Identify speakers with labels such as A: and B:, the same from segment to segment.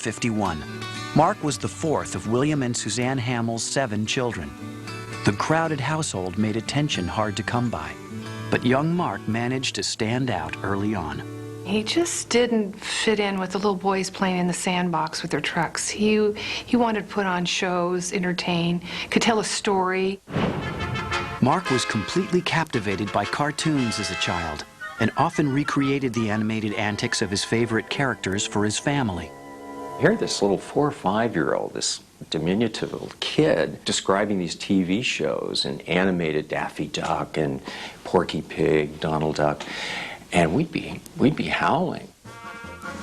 A: 51. Mark was the fourth of William and Suzanne Hamill's 7 children. The crowded household made attention hard to come by, but young Mark managed to stand out early on.
B: He just didn't fit in with the little boys playing in the sandbox with their trucks. He wanted to put on shows, entertain, could tell a story.
A: Mark was completely captivated by cartoons as a child and often recreated the animated antics of his favorite characters for his family.
C: Here, this little 4 or 5-year-old, this diminutive little kid, describing these TV shows and animated Daffy Duck and Porky Pig, Donald Duck, and we'd be howling.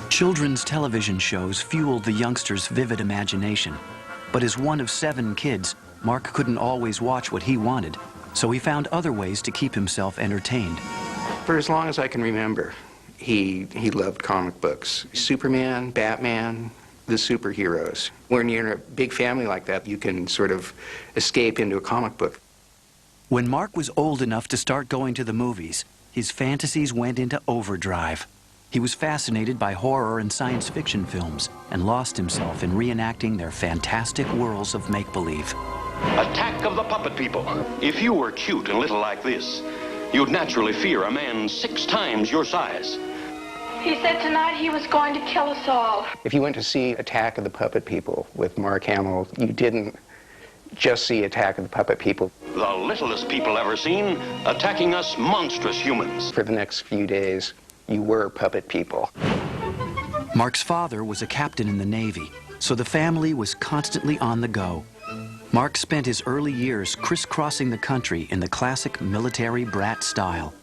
A: Children's television shows fueled the youngster's vivid imagination, but as one of 7 kids, Mark couldn't always watch what he wanted, so he found other ways to keep himself entertained.
D: For as long as I can remember, he loved comic books. Superman, Batman, the superheroes. When you're in a big family like that, you can sort of escape into a comic book.
A: When Mark was old enough to start going to the movies, his fantasies went into overdrive. He was fascinated by horror and science fiction films and lost himself in reenacting their fantastic worlds of make-believe.
E: Attack of the Puppet People. If you were cute and little like this, you'd naturally fear a man 6 times your size.
F: He said tonight he was going to kill us all.
D: If you went to see Attack of the Puppet People with Mark Hamill, you didn't just see Attack of the Puppet People.
E: The littlest people ever seen, attacking us monstrous humans.
D: For the next few days, you were puppet people.
A: Mark's father was a captain in the Navy, so the family was constantly on the go. Mark spent his early years crisscrossing the country in the classic military brat style,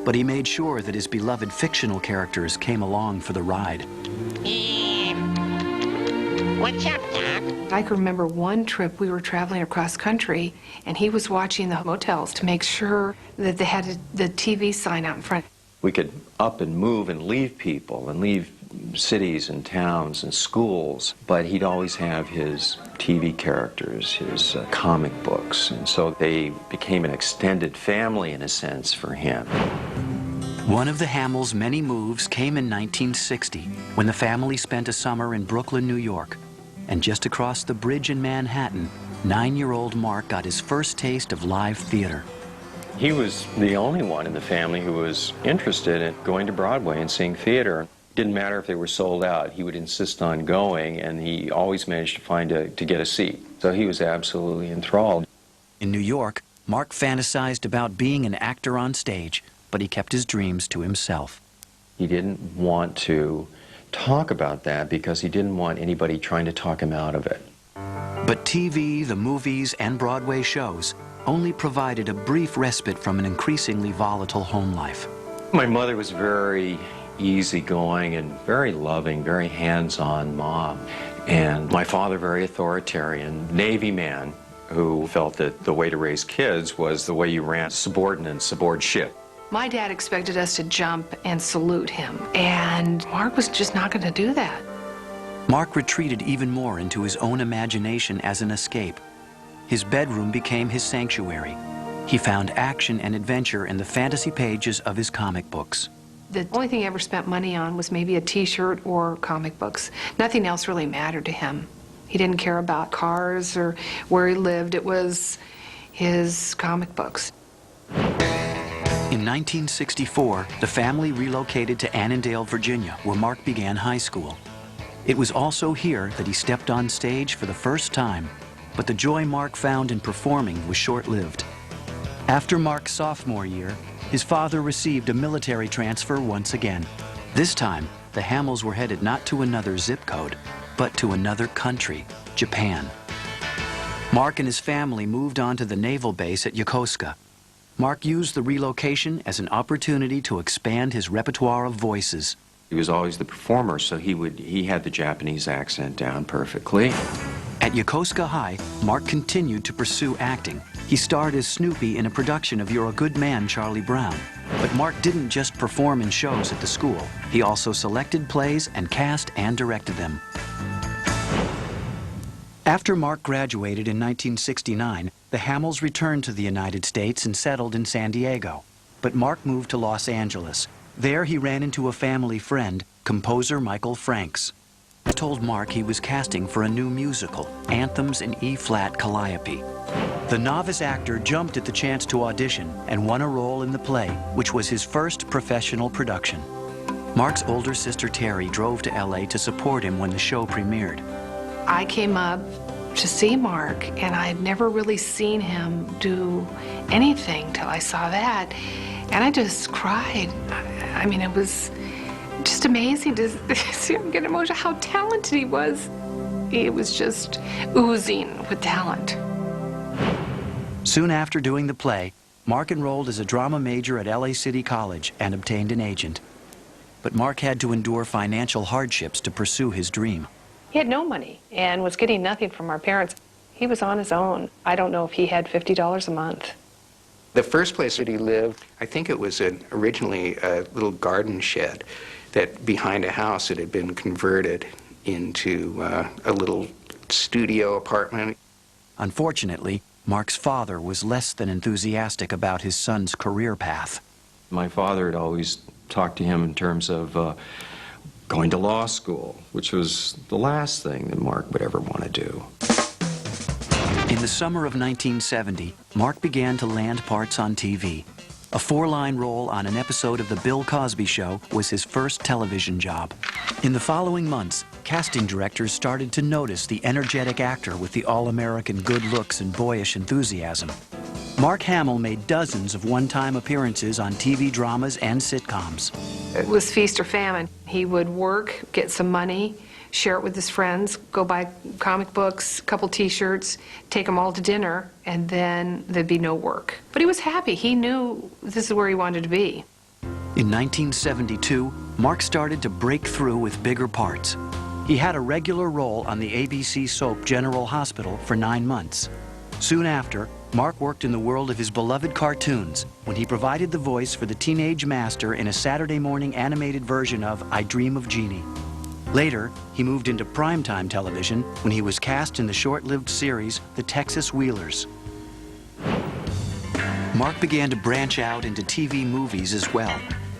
A: but he made sure that his beloved fictional characters came along for the ride.
G: What's up, Doc?
B: I can remember one trip we were traveling across country, and he was watching the motels to make sure that they had the TV sign out in front.
C: We could up and move and leave people and leave cities and towns and schools, but he'd always have his TV characters, his comic books, and so they became an extended family in a sense for him.
A: One of the Hamill's many moves came in 1960 when the family spent a summer in Brooklyn, New York. And just across the bridge in Manhattan, 9-year-old Mark got his first taste of live theater.
C: He was the only one in the family who was interested in going to Broadway and seeing theater. Didn't matter if they were sold out, he would insist on going, and he always managed to get a seat. So he was absolutely enthralled.
A: In New York, Mark fantasized about being an actor on stage, but he kept his dreams to himself.
C: He didn't want to talk about that because he didn't want anybody trying to talk him out of it.
A: But TV, the movies, and Broadway shows only provided a brief respite from an increasingly volatile home life.
C: My mother was very easygoing and very loving, very hands-on mom. And my father, very authoritarian, Navy man who felt that the way to raise kids was the way you ran subordinates aboard ship.
B: My dad expected us to jump and salute him, and Mark was just not going to do that.
A: Mark retreated even more into his own imagination as an escape. His bedroom became his sanctuary. He found action and adventure in the fantasy pages of his comic books.
B: The only thing he ever spent money on was maybe a t-shirt or comic books. Nothing else really mattered to him. He didn't care about cars or where he lived. It was his comic books.
A: In 1964, the family relocated to Annandale, Virginia, where Mark began high school. It was also here that he stepped on stage for the first time, but the joy Mark found in performing was short-lived. After Mark's sophomore year, his father received a military transfer once again. This time, the Hamills were headed not to another zip code, but to another country, Japan. Mark and his family moved on to the naval base at Yokosuka. Mark used the relocation as an opportunity to expand his repertoire of voices.
C: He was always the performer, so he had the Japanese accent down perfectly.
A: At Yokosuka High, Mark continued to pursue acting. He starred as Snoopy in a production of You're a Good Man, Charlie Brown. But Mark didn't just perform in shows at the school. He also selected plays and cast and directed them. After Mark graduated in 1969, the Hamills returned to the United States and settled in San Diego. But Mark moved to Los Angeles. There he ran into a family friend, composer Michael Franks. told Mark he was casting for a new musical, Anthems in E-flat Calliope. The novice actor jumped at the chance to audition and won a role in the play, which was his first professional production. Mark's older sister Terry drove to LA to support him when the show premiered.
B: I came up to see Mark, and I had never really seen him do anything till I saw that, and I just cried. I mean, it was just amazing to see him get emotional, how talented he was. He was just oozing with talent.
A: Soon after doing the play, Mark enrolled as a drama major at LA City College and obtained an agent. But Mark had to endure financial hardships to pursue his dream.
B: He had no money and was getting nothing from our parents. He was on his own. I don't know if he had $50 a month.
D: The first place that he lived, I think it was originally a little garden shed that behind a house that had been converted into a little studio apartment.
A: Unfortunately, Mark's father was less than enthusiastic about his son's career path.
C: My father had always talked to him in terms of going to law school, which was the last thing that Mark would ever want to do.
A: In the summer of 1970, Mark began to land parts on TV. A 4-line role on an episode of The Bill Cosby Show was his first television job. In the following months, casting directors started to notice the energetic actor with the all-American good looks and boyish enthusiasm. Mark Hamill made dozens of one-time appearances on TV dramas and sitcoms.
B: It was feast or famine. He would work, get some money, share it with his friends, go buy comic books, a couple T-shirts, take them all to dinner, and then there'd be no work. But he was happy. He knew this is where he wanted to be.
A: In 1972, Mark started to break through with bigger parts. He had a regular role on the ABC soap General Hospital for 9 months. Soon after, Mark worked in the world of his beloved cartoons when he provided the voice for the teenage master in a Saturday morning animated version of I Dream of Jeannie. Later, he moved into primetime television when he was cast in the short-lived series The Texas Wheelers. Mark began to branch out into TV movies as well.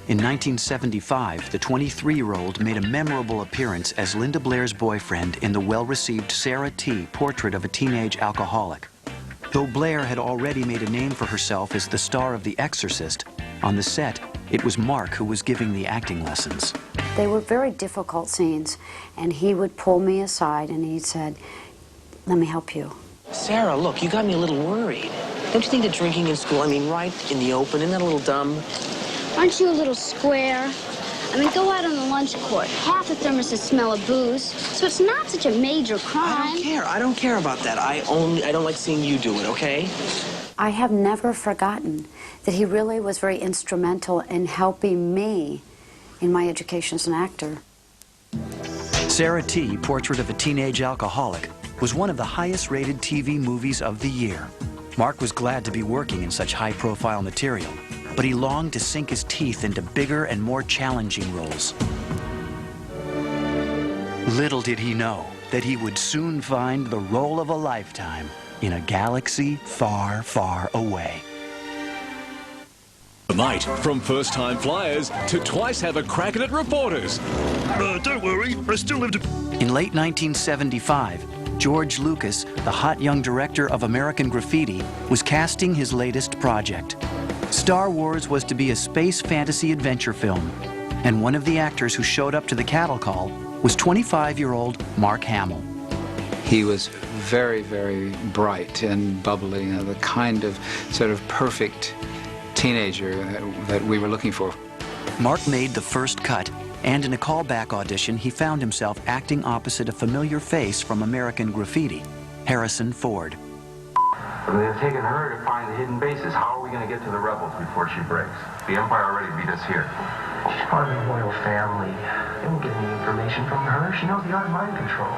A: In 1975, the 23-year-old made a memorable appearance as Linda Blair's boyfriend in the well-received Sarah T. Portrait of a Teenage Alcoholic. Though Blair had already made a name for herself as the star of The Exorcist, on the set, it was Mark who was giving the acting lessons.
H: They were very difficult scenes, and he would pull me aside and he said, "Let me help you."
I: Sarah, look, you got me a little worried. Don't you think that drinking in school, I mean, right in the open, isn't that a little dumb?
J: Aren't you a little square? I mean, go out on the lunch court. Half the thermoses smell of booze, so it's not such a major crime.
I: I don't care. I don't care about that. I don't like seeing you do it, okay?
H: I have never forgotten that he really was very instrumental in helping me in my education as an actor.
A: Sarah T. Portrait of a Teenage Alcoholic was one of the highest-rated TV movies of the year. Mark was glad to be working in such high-profile material, but he longed to sink his teeth into bigger and more challenging roles. Little did he know that he would soon find the role of a lifetime in a galaxy far, far away.
K: Tonight, from first-time flyers to twice have a crack at it reporters.
L: Don't worry, I still live to...
A: In late 1975, George Lucas, the hot young director of American Graffiti, was casting his latest project. Star Wars was to be a space fantasy adventure film, and one of the actors who showed up to the cattle call was 25-year-old Mark Hamill.
M: He was very, very bright and bubbly, the kind of sort of perfect teenager that we were looking for.
A: Mark made the first cut, and in a callback audition, he found himself acting opposite a familiar face from American Graffiti, Harrison Ford.
N: They've taken her to find the hidden bases. How are we going to get to the rebels before she breaks? The Empire already beat us here. She's part of the royal family. They won't get any information from her. She knows the art of mind control.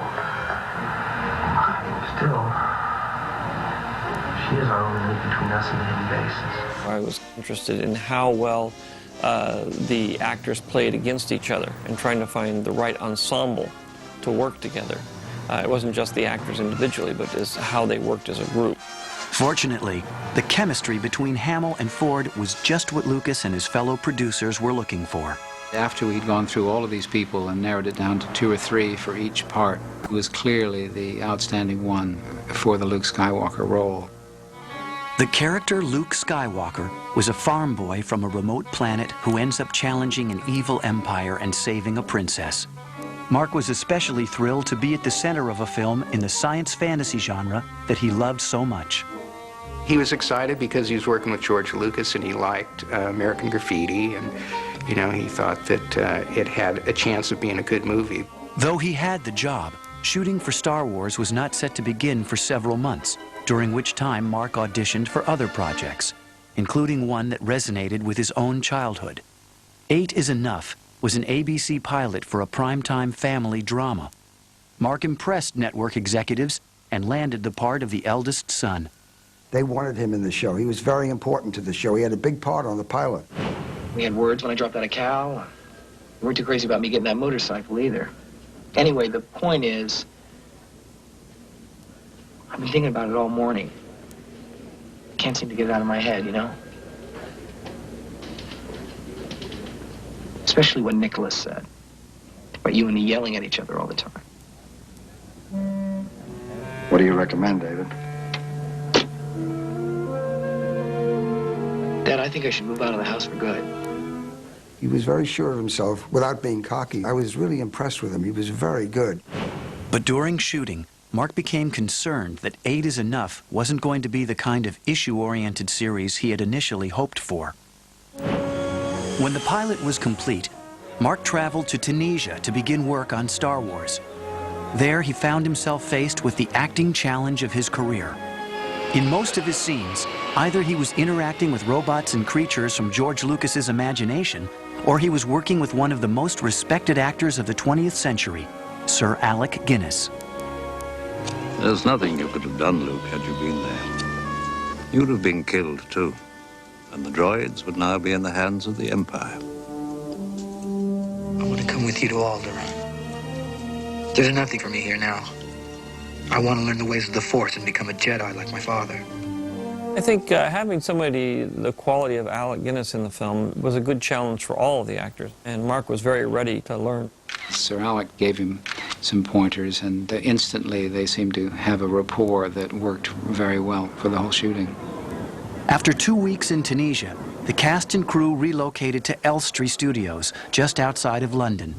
N: Still, she is our only link between us and the hidden bases.
O: I was interested in how well the actors played against each other and trying to find the right ensemble to work together. It wasn't just the actors individually, but as how they worked as a group.
A: Fortunately, the chemistry between Hamill and Ford was just what Lucas and his fellow producers were looking for.
M: After we'd gone through all of these people and narrowed it down to 2 or 3 for each part, it was clearly the outstanding one for the Luke Skywalker role.
A: The character Luke Skywalker was a farm boy from a remote planet who ends up challenging an evil empire and saving a princess. Mark was especially thrilled to be at the center of a film in the science fantasy genre that he loved so much.
D: He was excited because he was working with George Lucas and he liked American Graffiti, and you know, he thought that it had a chance of being a good movie.
A: Though he had the job, shooting for Star Wars was not set to begin for several months, during which time Mark auditioned for other projects, including one that resonated with his own childhood. 8 is Enough was an ABC pilot for a primetime family drama. Mark impressed network executives and landed the part of the eldest son.
P: They wanted him in the show. He was very important to the show. He had a big part on the pilot.
I: We had words when I dropped out of Cal. We weren't too crazy about me getting that motorcycle either. Anyway, the point is, I've been thinking about it all morning. Can't seem to get it out of my head, you know? Especially what Nicholas said. About you and me yelling at each other all the time.
P: What do you recommend, David?
I: Dad, I think I should move out of the house for good.
P: He was very sure of himself without being cocky. I was really impressed with him. He was very good.
A: But during shooting, Mark became concerned that 8 is Enough wasn't going to be the kind of issue-oriented series he had initially hoped for. When the pilot was complete, Mark traveled to Tunisia to begin work on Star Wars. There, he found himself faced with the acting challenge of his career. In most of his scenes, either he was interacting with robots and creatures from George Lucas's imagination, or he was working with one of the most respected actors of the 20th century, Sir Alec Guinness.
Q: There's nothing you could have done, Luke, had you been there. You'd have been killed, too. And the droids would now be in the hands of the Empire.
I: I want to come with you to Alderaan. There's nothing for me here now. I want to learn the ways of the Force and become a Jedi like my father.
O: I think having somebody the quality of Alec Guinness in the film was a good challenge for all of the actors, and Mark was very ready to learn.
M: Sir Alec gave him some pointers, and instantly they seemed to have a rapport that worked very well for the whole shooting.
A: After 2 weeks in Tunisia, the cast and crew relocated to Elstree Studios, just outside of London.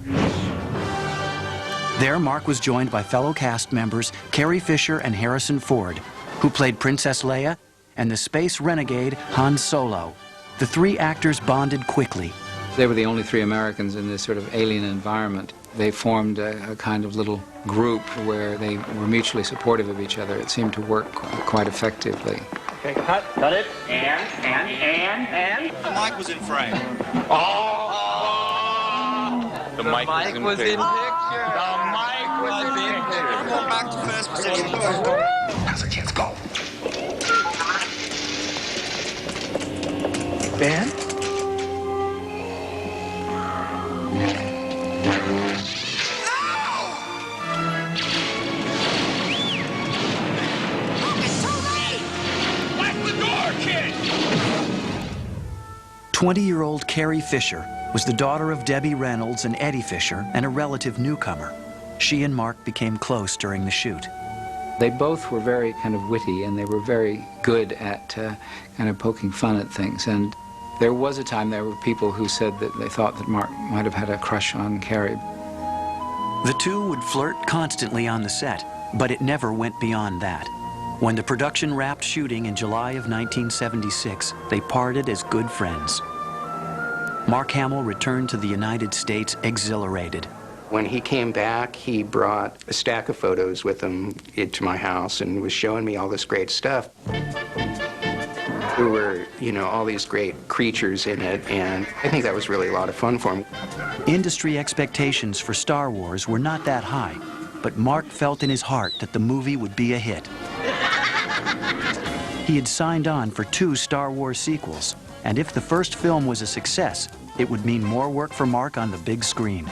A: There, Mark was joined by fellow cast members Carrie Fisher and Harrison Ford, who played Princess Leia and the space renegade Han Solo. The 3 actors bonded quickly.
M: They were the only 3 Americans in this sort of alien environment. They formed a kind of little group where they were mutually supportive of each other. It seemed to work quite effectively.
R: Okay, cut. Cut it. And.
S: The mic was in frame.
R: Oh!
S: The mic was in picture.
R: The mic was in picture.
S: We're going back to first position.
R: Now's our chance. Go.
I: Ben?
A: 20-year-old Carrie Fisher was the daughter of Debbie Reynolds and Eddie Fisher and a relative newcomer. She and Mark became close during the shoot.
M: They both were very kind of witty, and they were very good at kind of poking fun at things. And there was a time there were people who said that they thought that Mark might have had a crush on Carrie.
A: The two would flirt constantly on the set, but it never went beyond that. When the production wrapped shooting in July of 1976, they parted as good friends. Mark Hamill returned to the United States exhilarated.
D: When he came back, he brought a stack of photos with him into my house and was showing me all this great stuff. There were, all these great creatures in it, and I think that was really a lot of fun for him.
A: Industry expectations for Star Wars were not that high, but Mark felt in his heart that the movie would be a hit. He had signed on for 2 Star Wars sequels, and if the first film was a success, it would mean more work for Mark on the big screen.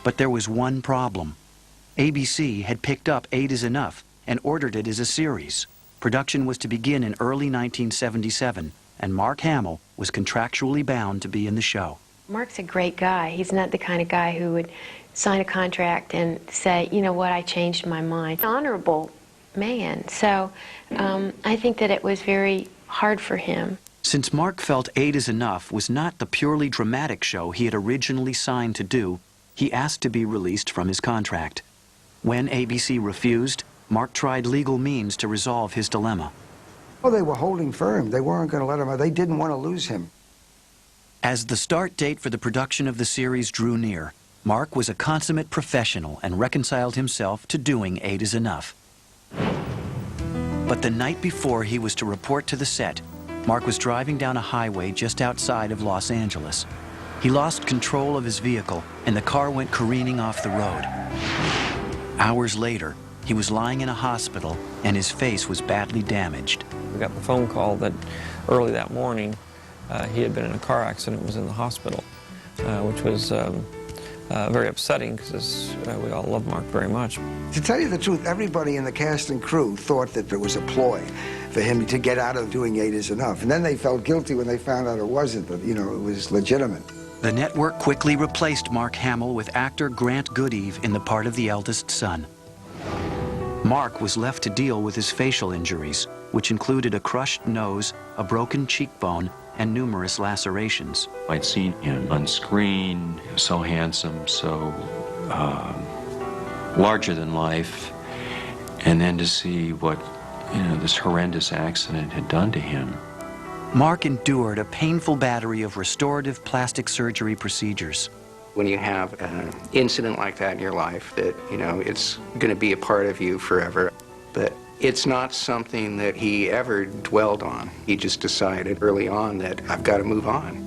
A: But there was one problem. ABC had picked up 8 is Enough and ordered it as a series. Production was to begin in early 1977, and Mark Hamill was contractually bound to be in the show.
T: Mark's a great guy. He's not the kind of guy who would sign a contract and say, you know what, I changed my mind. Honorable man. So I think that it was very hard for him.
A: Since Mark felt 8 is Enough was not the purely dramatic show he had originally signed to do, he asked to be released from his contract. When ABC refused, Mark tried legal means to resolve his dilemma.
P: Well, they were holding firm. They weren't going to let him out. They didn't want to lose him.
A: As the start date for the production of the series drew near, Mark was a consummate professional and reconciled himself to doing 8 is Enough. But the night before he was to report to the set, Mark was driving down a highway just outside of Los Angeles. He lost control of his vehicle, and the car went careening off the road. Hours later, he was lying in a hospital, and his face was badly damaged.
O: We got the phone call that early that morning he had been in a car accident and was in the hospital, which was very upsetting because we all love Mark very much.
P: To tell you the truth, everybody in the cast and crew thought that there was a ploy for him to get out of doing 8 is Enough. And then they felt guilty when they found out it wasn't, that, you know, it was legitimate.
A: The network quickly replaced Mark Hamill with actor Grant Goodeve in the part of the eldest son. Mark was left to deal with his facial injuries, which included a crushed nose, a broken cheekbone, and numerous lacerations.
C: I'd seen him on screen, so handsome, so larger than life, and then to see what, this horrendous accident had done to him.
A: Mark endured a painful battery of restorative plastic surgery procedures.
D: When you have an incident like that in your life, that, it's going to be a part of you forever. But it's not something that he ever dwelled on. He just decided early on that I've got to move on.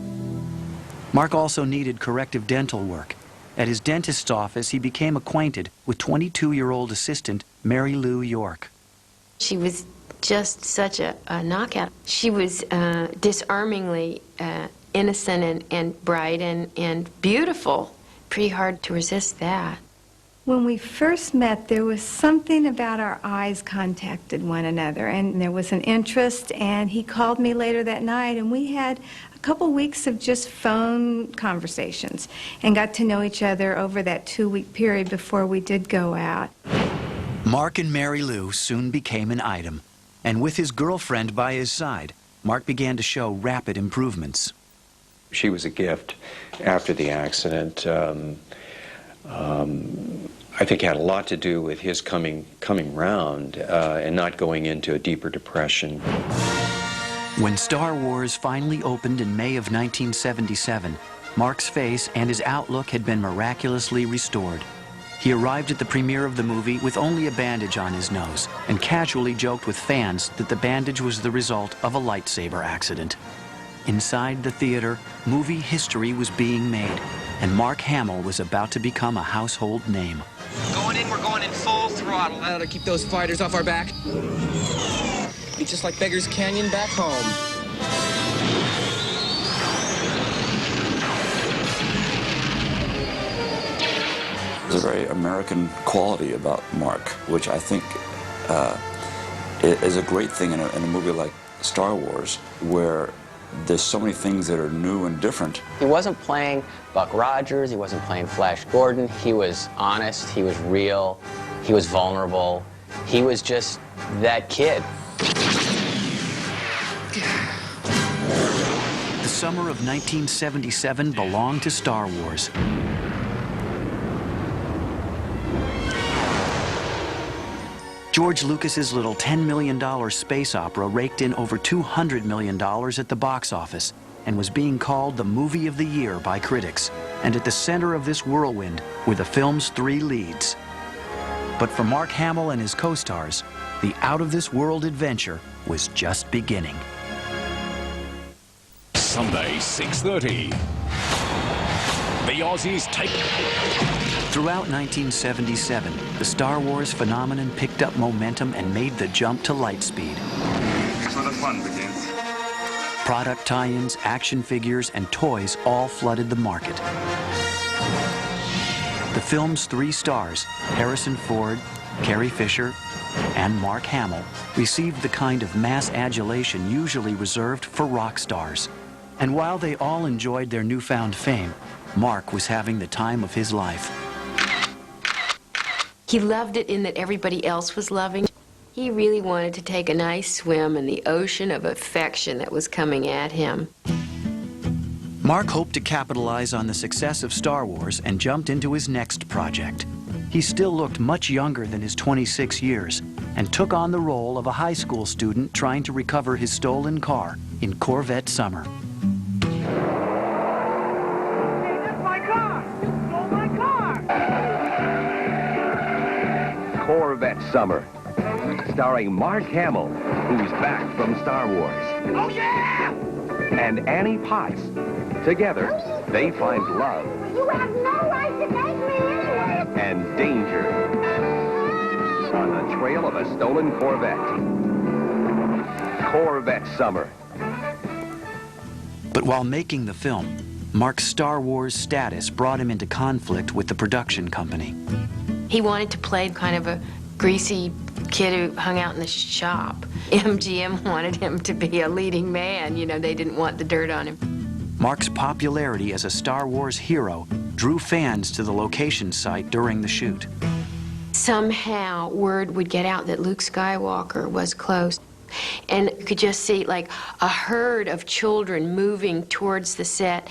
A: Mark also needed corrective dental work. At his dentist's office, he became acquainted with 22-year-old assistant Mary Lou York.
T: She was just such a knockout. She was disarmingly innocent and bright and beautiful. Pretty hard to resist that.
U: When we first met, there was something about our eyes contacted one another, and there was an interest, and he called me later that night, and we had a couple weeks of just phone conversations and got to know each other over that 2-week period before we did go out.
A: Mark and Mary Lou soon became an item, and with his girlfriend by his side, Mark began to show rapid improvements.
C: She was a gift after the accident. I think had a lot to do with his coming round and not going into a deeper depression.
A: When Star Wars finally opened in May of 1977, Mark's face and his outlook had been miraculously restored. He arrived at the premiere of the movie with only a bandage on his nose and casually joked with fans that the bandage was the result of a lightsaber accident. Inside the theater, movie history was being made, and Mark Hamill was about to become a household name.
V: Going in, we're going in full throttle. That'll keep those fighters off our back. Be just like Beggar's Canyon back home.
W: There's a very American quality about Mark, which I think is a great thing in a movie like Star Wars, where there's so many things that are new and different.
X: He wasn't playing Buck Rogers, he wasn't playing Flash Gordon. He was honest, he was real, he was vulnerable. He was just that kid.
A: The summer of 1977 belonged to Star Wars. George Lucas's little $10 million space opera raked in over $200 million at the box office and was being called the movie of the year by critics. And at the center of this whirlwind were the film's 3 leads. But for Mark Hamill and his co-stars, the out-of-this-world adventure was just beginning.
K: Sunday, 6:30. The Aussies take...
A: Throughout 1977, the Star Wars phenomenon picked up momentum and made the jump to light speed.
Y: That's where the fun begins.
A: Product tie-ins, action figures, and toys all flooded the market. The film's 3 stars, Harrison Ford, Carrie Fisher, and Mark Hamill, received the kind of mass adulation usually reserved for rock stars. And while they all enjoyed their newfound fame, Mark was having the time of his life.
T: He loved it in that everybody else was loving. He really wanted to take a nice swim in the ocean of affection that was coming at him.
A: Mark hoped to capitalize on the success of Star Wars and jumped into his next project. He still looked much younger than his 26 years and took on the role of a high school student trying to recover his stolen car in Corvette Summer.
S: Hey, that's my car! You stole my car!
B: Corvette Summer, starring Mark Hamill, who's back from Star Wars.
S: Oh, yeah!
B: And Annie Potts. Together, they find love.
S: You have no right to take me anywhere!
B: And danger on the trail of a stolen Corvette. Corvette Summer.
A: But while making the film, Mark's Star Wars status brought him into conflict with the production company.
T: He wanted to play kind of a greasy kid who hung out in the shop. MGM wanted him to be a leading man. You know, they didn't want the dirt on him.
A: Mark's popularity as a Star Wars hero drew fans to the location site during the shoot.
T: Somehow, word would get out that Luke Skywalker was close. And you could just see, like, a herd of children moving towards the set.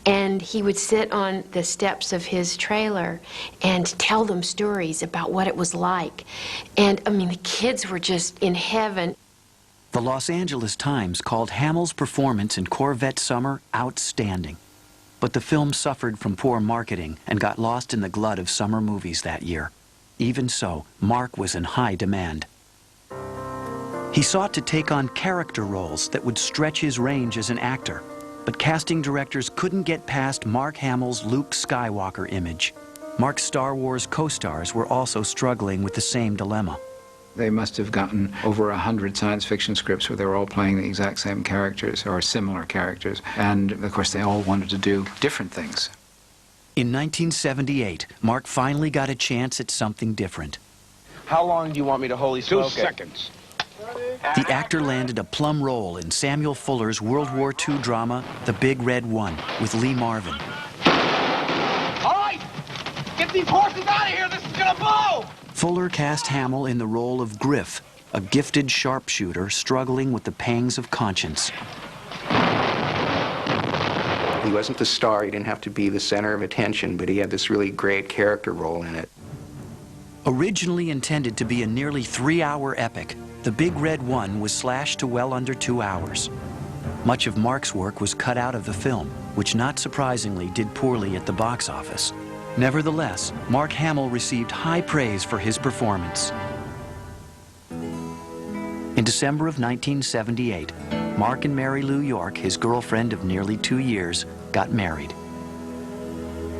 T: And he would sit on the steps of his trailer and tell them stories about what it was like. And, I mean, the kids were just in heaven.
A: The Los Angeles Times called Hamill's performance in Corvette Summer outstanding. But the film suffered from poor marketing and got lost in the glut of summer movies that year. Even so, Mark was in high demand. He sought to take on character roles that would stretch his range as an actor, but casting directors couldn't get past Mark Hamill's Luke Skywalker image. Mark's Star Wars co-stars were also struggling with the same dilemma.
M: They must have gotten over 100 science fiction scripts where they were all playing the exact same characters or similar characters. And, of course, they all wanted to do different things.
A: In 1978, Mark finally got a chance at something different.
E: How long do you want me to holy smoke it?
L: 2 seconds.
A: The actor landed a plum role in Samuel Fuller's World War II drama, The Big Red One, with Lee Marvin.
S: All right! Get these horses out of here! This is gonna blow!
A: Fuller cast Hamill in the role of Griff, a gifted sharpshooter struggling with the pangs of conscience.
D: He wasn't the star, he didn't have to be the center of attention, but he had this really great character role in it.
A: Originally intended to be a nearly 3-hour epic, The Big Red One was slashed to well under 2 hours. Much of Mark's work was cut out of the film, which not surprisingly did poorly at the box office. Nevertheless, Mark Hamill received high praise for his performance. In December of 1978, Mark and Mary Lou York, his girlfriend of nearly 2 years, got married.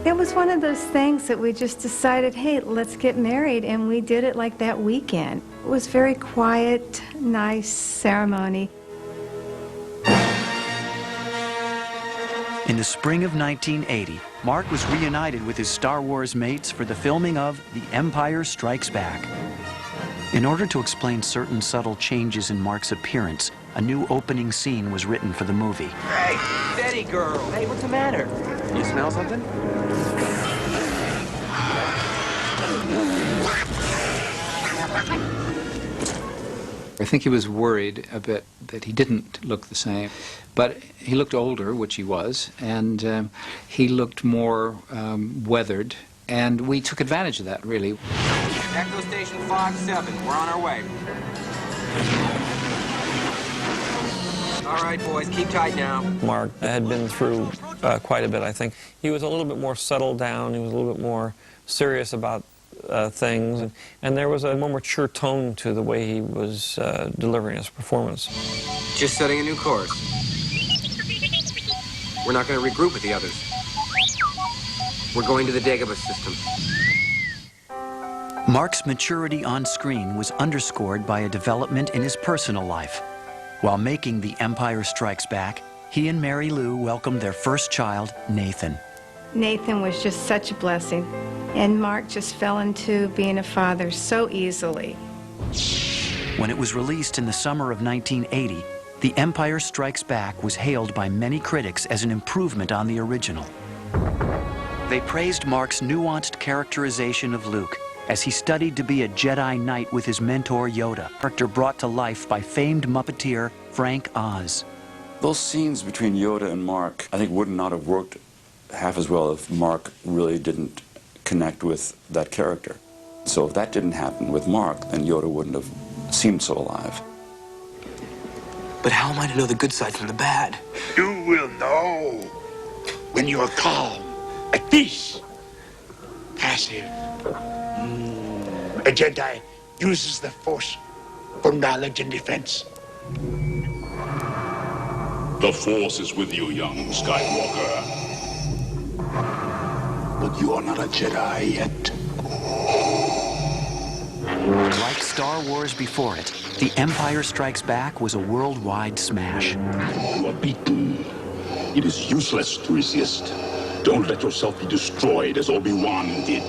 U: It was one of those things that we just decided, hey, let's get married, and we did it like that weekend. It was very quiet, nice ceremony.
A: In the spring of 1980, Mark was reunited with his Star Wars mates for the filming of The Empire Strikes Back. In order to explain certain subtle changes in Mark's appearance, a new opening scene was written for the movie.
V: Hey, steady, girl. Hey, what's the matter? You smell something?
M: I think he was worried a bit that he didn't look the same, but he looked older, which he was, and he looked more weathered, and we took advantage of that, really.
V: Echo Station 5-7. We're on our way. All right, boys, keep tight now.
O: Mark had been through quite a bit, I think. He was a little bit more settled down. He was a little bit more serious about things, and there was a more mature tone to the way he was delivering his performance.
V: Just setting a new course. We're not going to regroup with the others. We're going to the Dagobah system.
A: Mark's maturity on screen was underscored by a development in his personal life. While making The Empire Strikes Back, he and Mary Lou welcomed their first child, Nathan.
U: Nathan was just such a blessing, and Mark just fell into being a father so easily.
A: When it was released in the summer of 1980, The Empire Strikes Back was hailed by many critics as an improvement on the original. They praised Mark's nuanced characterization of Luke as he studied to be a Jedi Knight with his mentor Yoda, character brought to life by famed Muppeteer Frank Oz.
W: Those scenes between Yoda and Mark, I think, would not have worked half as well if Mark really didn't connect with that character. So if that didn't happen with Mark, then Yoda wouldn't have seemed so alive.
I: But how am I to know the good side from the bad?
L: You will know when you are calm, at peace, passive. A Jedi uses the Force for knowledge and defense.
F: The Force is with you, young Skywalker. But you are not a Jedi yet.
A: Like Star Wars before it, The Empire Strikes Back was a worldwide smash.
F: You are beaten. It is useless to resist. Don't let yourself be destroyed as Obi-Wan did.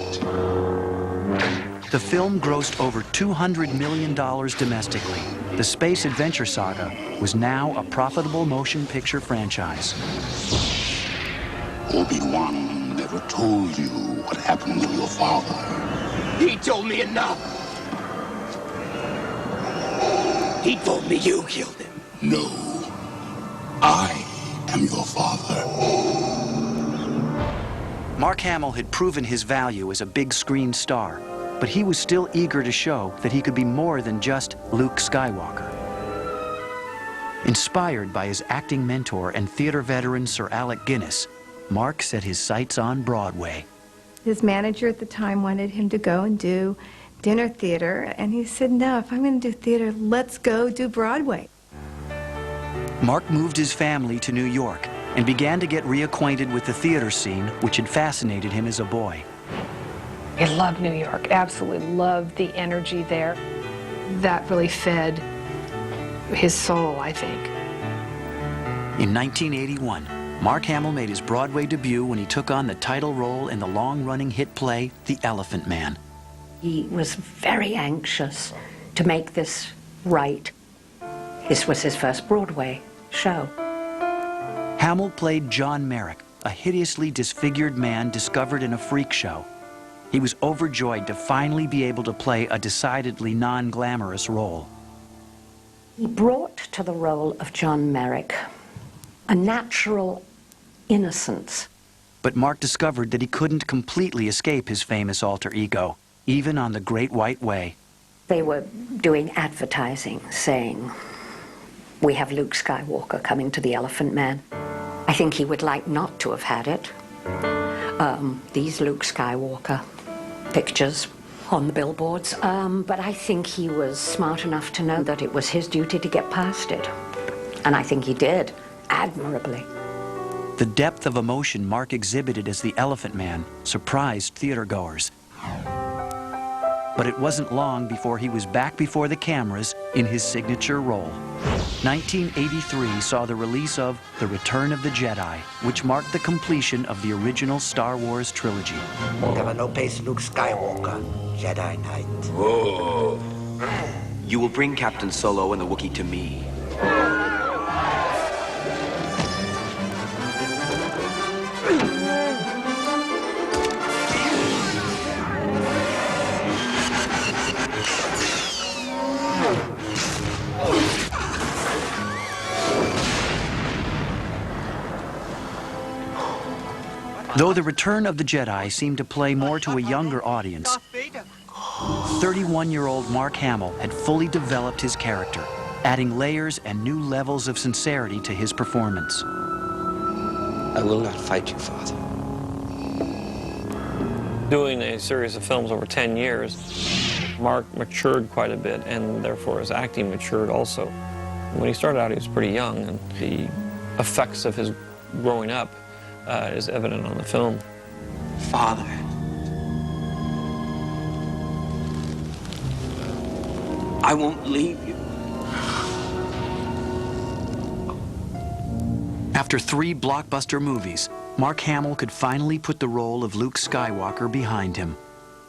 A: The film grossed over $200 million domestically. The space adventure saga was now a profitable motion picture franchise.
F: Obi-Wan never told you what happened to your father.
L: He told me enough. He told me you killed him.
F: No. I am your father.
A: Mark Hamill had proven his value as a big screen star, but he was still eager to show that he could be more than just Luke Skywalker. Inspired by his acting mentor and theater veteran Sir Alec Guinness, Mark set his sights on Broadway.
U: His manager at the time wanted him to go and do dinner theater, and he said, no, if I'm going to do theater, let's go do Broadway.
A: Mark moved his family to New York and began to get reacquainted with the theater scene, which had fascinated him as a boy.
G: He loved New York, absolutely loved the energy there. That really fed his soul, I think.
A: In 1981, Mark Hamill made his Broadway debut when he took on the title role in the long-running hit play, The Elephant Man.
H: He was very anxious to make this right. This was his first Broadway show.
A: Hamill played John Merrick, a hideously disfigured man discovered in a freak show. He was overjoyed to finally be able to play a decidedly non-glamorous role.
H: He brought to the role of John Merrick a natural innocence.
A: But Mark discovered that he couldn't completely escape his famous alter ego, even on the Great White Way.
H: They were doing advertising saying, we have Luke Skywalker coming to the Elephant Man. I think he would like not to have had it. These Luke Skywalker pictures on the billboards. But I think he was smart enough to know that it was his duty to get past it. And I think he did, admirably.
A: The depth of emotion Mark exhibited as the Elephant Man surprised theatergoers. But it wasn't long before he was back before the cameras in his signature role. 1983 saw the release of The Return of the Jedi, which marked the completion of the original Star Wars trilogy.
J: Never no pace Luke Skywalker, Jedi Knight.
N: Whoa. You will bring Captain Solo and the Wookiee to me.
A: Though The Return of the Jedi seemed to play more to a younger audience, 31-year-old Mark Hamill had fully developed his character, adding layers and new levels of sincerity to his performance.
I: I will not fight you, Father.
O: Doing a series of films over 10 years, Mark matured quite a bit, and therefore his acting matured also. When he started out, he was pretty young, and the effects of his growing up is evident on the film.
I: Father. I won't leave you.
A: After 3 blockbuster movies, Mark Hamill could finally put the role of Luke Skywalker behind him.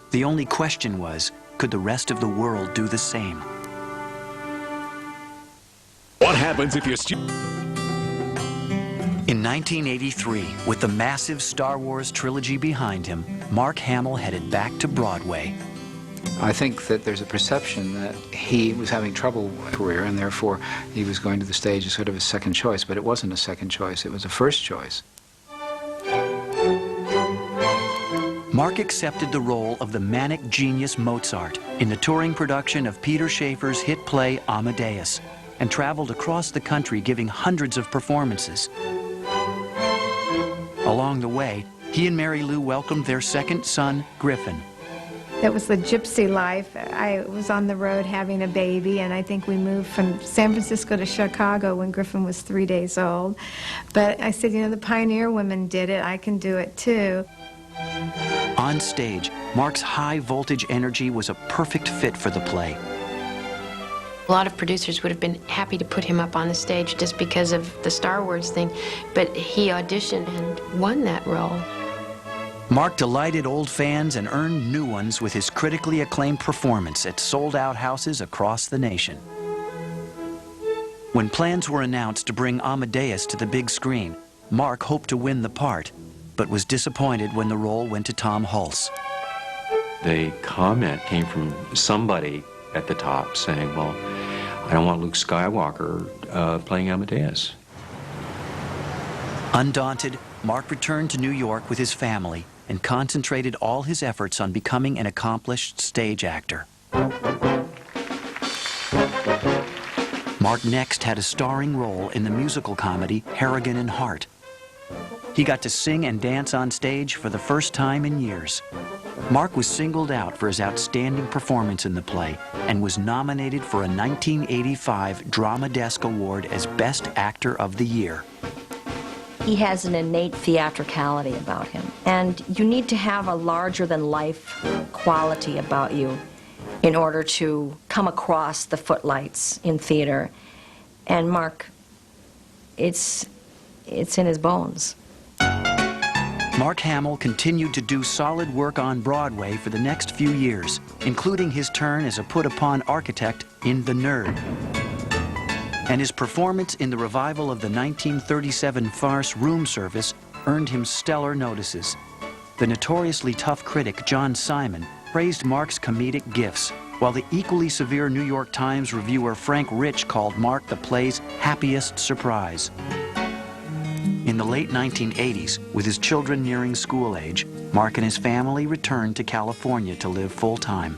A: The only question was, could the rest of the world do the same?
K: What happens if you're
A: In 1983, with the massive Star Wars trilogy behind him, Mark Hamill headed back to Broadway.
M: I think that there's a perception that he was having trouble with his career, and therefore he was going to the stage as sort of a second choice, but it wasn't a second choice, it was a first choice.
A: Mark accepted the role of the manic genius Mozart in the touring production of Peter Shaffer's hit play Amadeus, and traveled across the country giving hundreds of performances. Along the way, he and Mary Lou welcomed their second son, Griffin.
U: That was the gypsy life. I was on the road having a baby, and I think we moved from San Francisco to Chicago when Griffin was 3 days old. But I said, you know, the pioneer women did it. I can do it too.
A: On stage, Mark's high-voltage energy was a perfect fit for the play.
T: A lot of producers would have been happy to put him up on the stage just because of the Star Wars thing, but he auditioned and won that role.
A: Mark delighted old fans and earned new ones with his critically acclaimed performance at sold-out houses across the nation. When plans were announced to bring Amadeus to the big screen, Mark hoped to win the part, but was disappointed when the role went to Tom Hulce.
C: The comment came from somebody at the top saying, well, I don't want Luke Skywalker playing Amadeus.
A: Undaunted, Mark returned to New York with his family and concentrated all his efforts on becoming an accomplished stage actor. Mark next had a starring role in the musical comedy Harrigan and Hart. He got to sing and dance on stage for the first time in years. Mark was singled out for his outstanding performance in the play and was nominated for a 1985 Drama Desk Award as Best Actor of the Year.
P: He has an innate theatricality about him, and you need to have a larger-than-life quality about you in order to come across the footlights in theater. And Mark, it's in his bones.
A: Mark Hamill continued to do solid work on Broadway for the next few years, including his turn as a put-upon architect in The Nerd. And his performance in the revival of the 1937 farce Room Service earned him stellar notices. The notoriously tough critic John Simon praised Mark's comedic gifts, while the equally severe New York Times reviewer Frank Rich called Mark the play's happiest surprise. In the late 1980s, with his children nearing school age, Mark and his family returned to California to live full-time.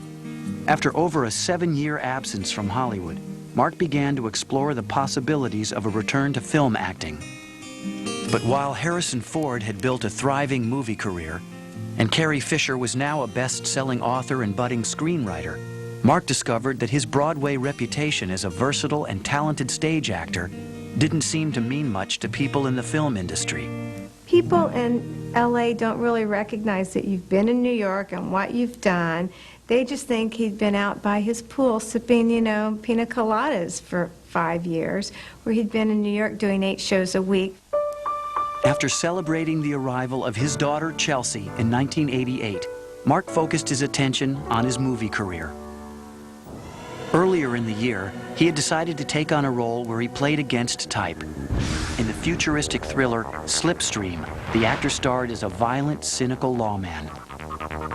A: After over a 7-year absence from Hollywood, Mark began to explore the possibilities of a return to film acting. But while Harrison Ford had built a thriving movie career, and Carrie Fisher was now a best-selling author and budding screenwriter, Mark discovered that his Broadway reputation as a versatile and talented stage actor didn't seem to mean much to people in the film industry.
U: People in LA don't really recognize that you've been in New York and what you've done. They just think he'd been out by his pool sipping, you know, pina coladas for 5 years, where he'd been in New York doing 8 shows a week.
A: After celebrating the arrival of his daughter, Chelsea, in 1988, Mark focused his attention on his movie career. Earlier in the year, he had decided to take on a role where he played against type. In the futuristic thriller Slipstream, the actor starred as a violent, cynical lawman.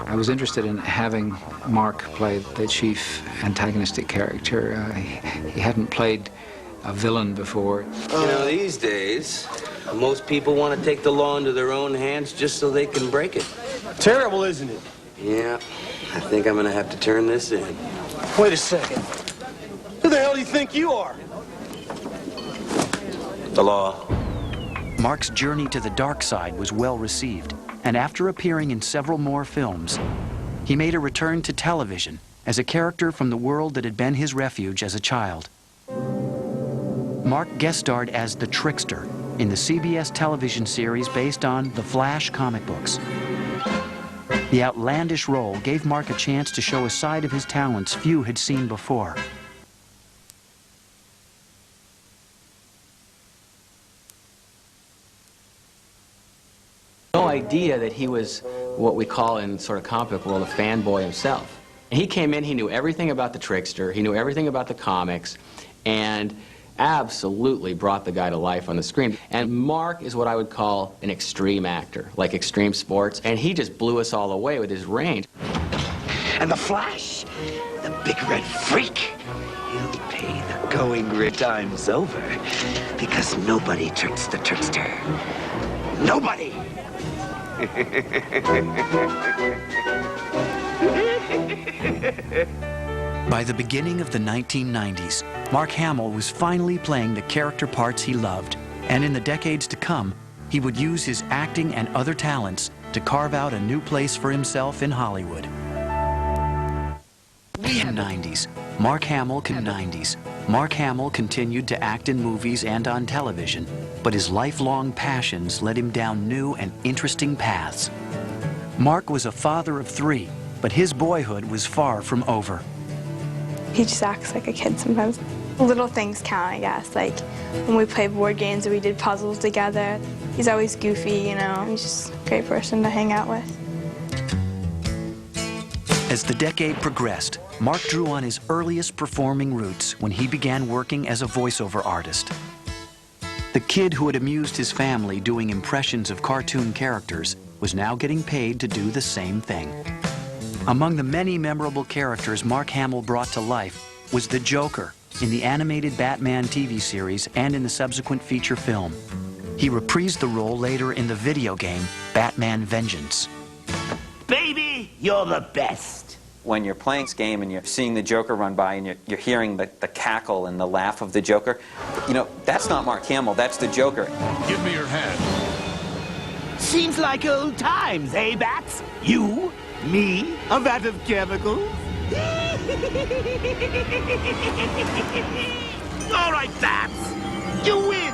M: I was interested in having Mark play the chief antagonistic character. He hadn't played a villain before.
Q: You know, these days, most people want to take the law into their own hands just so they can break it.
S: Terrible, isn't it?
Q: Yeah, I think I'm going to have to turn this in.
S: Wait a second. Who the hell do you think you are?
Q: The law.
A: Mark's journey to the dark side was well received, and after appearing in several more films, he made a return to television as a character from the world that had been his refuge as a child. Mark guest starred as the Trickster in the CBS television series based on the Flash comic books. The outlandish role gave Mark a chance to show a side of his talents few had seen before.
R: No idea that he was what we call in sort of comic book world a fanboy himself. And he came in, he knew everything about the Trickster, he knew everything about the comics, and absolutely brought the guy to life on the screen. And Mark is what I would call an extreme actor, like extreme sports, and he just blew us all away with his range.
Q: And the Flash, the big red freak, he'll pay the going rate times over. Because nobody tricks the trickster. Nobody!
A: By the beginning of the 1990s, Mark Hamill was finally playing the character parts he loved, and in the decades to come, he would use his acting and other talents to carve out a new place for himself in Hollywood. In the 90s, Mark Hamill continued to act in movies and on television, but his lifelong passions led him down new and interesting paths. Mark was a father of 3, but his boyhood was far from over.
B: He just acts like a kid sometimes. Little things count, I guess, like when we played board games or we did puzzles together. He's always goofy, you know. He's just a great person to hang out with.
A: As the decade progressed, Mark drew on his earliest performing roots when he began working as a voiceover artist. The kid who had amused his family doing impressions of cartoon characters was now getting paid to do the same thing. Among the many memorable characters Mark Hamill brought to life was the Joker in the animated Batman TV series and in the subsequent feature film. He reprised the role later in the video game Batman Vengeance.
D: Baby, you're the best. When you're playing this game and you're seeing the Joker run by and you're hearing the cackle and the laugh of the Joker, you know, that's not Mark Hamill, that's the Joker.
L: Give me your hand.
D: Seems like old times, eh, Bats? You, me, a vat of chemicals?
L: All right, Bats, you win.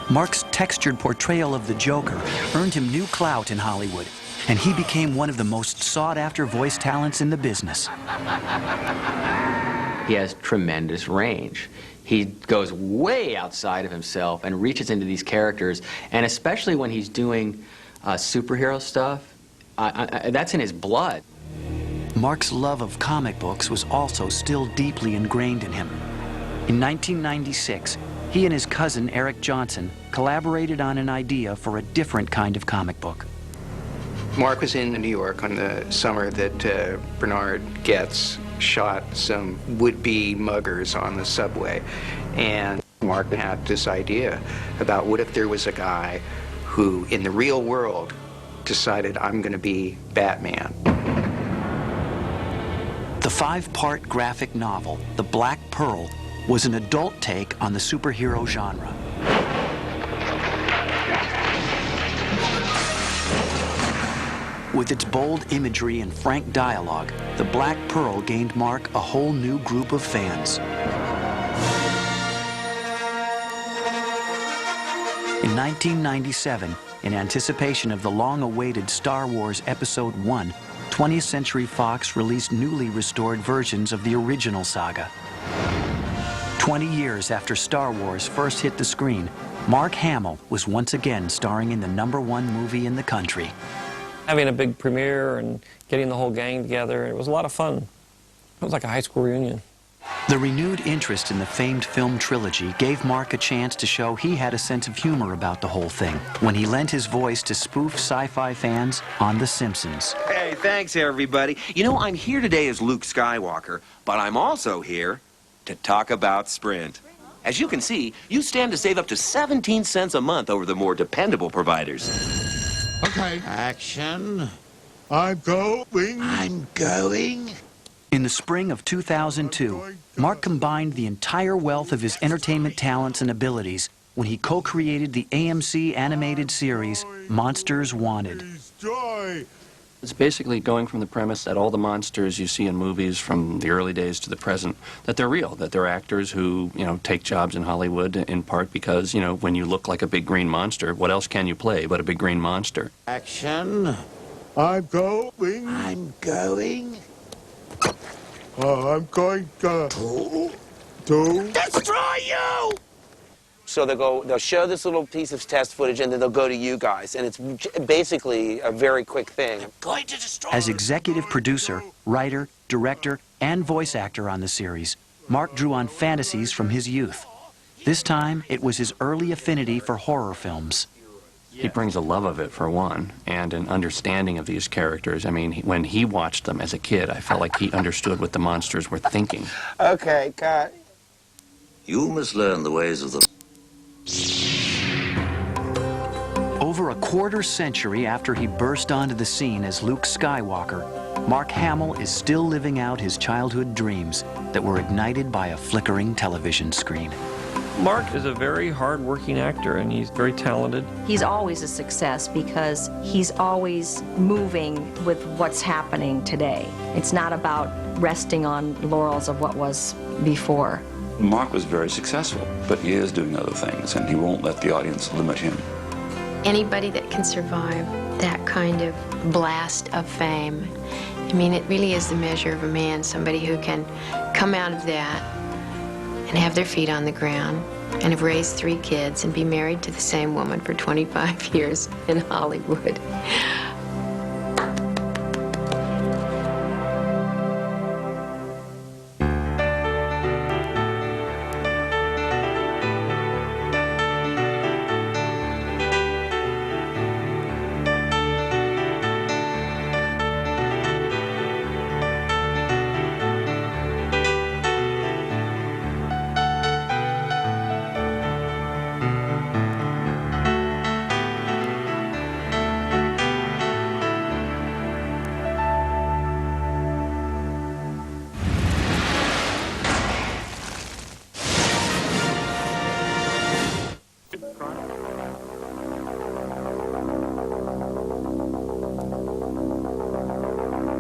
A: Mark's textured portrayal of the Joker earned him new clout in Hollywood, and he became one of the most sought-after voice talents in the business.
R: He has tremendous range. He goes way outside of himself and reaches into these characters, and especially when he's doing superhero stuff, that's in his blood.
A: Mark's love of comic books was also still deeply ingrained in him. In 1996, he and his cousin Eric Johnson collaborated on an idea for a different kind of comic book.
E: Mark was in New York on the summer that Bernard Goetz shot some would-be muggers on the subway. And Mark had this idea about what if there was a guy who, in the real world, decided, I'm going to be Batman.
A: The 5-part graphic novel, The Black Pearl, was an adult take on the superhero genre. With its bold imagery and frank dialogue, The Black Pearl gained Mark a whole new group of fans. In 1997, in anticipation of the long-awaited Star Wars Episode I, 20th Century Fox released newly restored versions of the original saga. 20 years after Star Wars first hit the screen, Mark Hamill was once again starring in the #1 movie in the country.
O: Having a big premiere and getting the whole gang together, it was a lot of fun. It was like a high school reunion.
A: The renewed interest in the famed film trilogy gave Mark a chance to show he had a sense of humor about the whole thing when he lent his voice to spoof sci-fi fans on The Simpsons.
N: Hey, thanks, everybody. You know, I'm here today as Luke Skywalker, but I'm also here to talk about Sprint. As you can see, you stand to save up to 17 cents a month over the more dependable providers.
L: Okay. Action. I'm going.
A: In the spring of 2002, Mark combined the entire wealth of his entertainment talents and abilities when he co-created the AMC animated series Monsters Wanted.
X: It's basically going from the premise that all the monsters you see in movies from the early days to the present, that they're real, that they're actors who, you know, take jobs in Hollywood in part because, you know, when you look like a big green monster, what else can you play but a big green monster?
L: Action. I'm going. I'm going to
Q: Destroy you! So they'll show this little piece of test footage and then they'll go to you guys. And it's basically a very quick thing. I'm going to destroy
A: As executive producer, writer, director, and voice actor on the series, Mark drew on fantasies from his youth. This time, it was his early affinity for horror films.
X: He brings a love of it, for one, and an understanding of these characters. I mean, when he watched them as a kid, I felt like he understood what the monsters were thinking.
F: Okay, cut.
G: You must learn the ways of the...
A: Over a quarter century after he burst onto the scene as Luke Skywalker, Mark Hamill is still living out his childhood dreams that were ignited by a flickering television screen.
O: Mark is a very hard-working actor, and he's very talented.
P: He's always a success because he's always moving with what's happening today. It's not about resting on laurels of what was before.
G: Mark was very successful, but he is doing other things, and he won't let the audience limit him.
T: Anybody that can survive that kind of blast of fame, I mean, it really is the measure of a man, somebody who can come out of that and have their feet on the ground and have raised 3 kids and be married to the same woman for 25 years in Hollywood.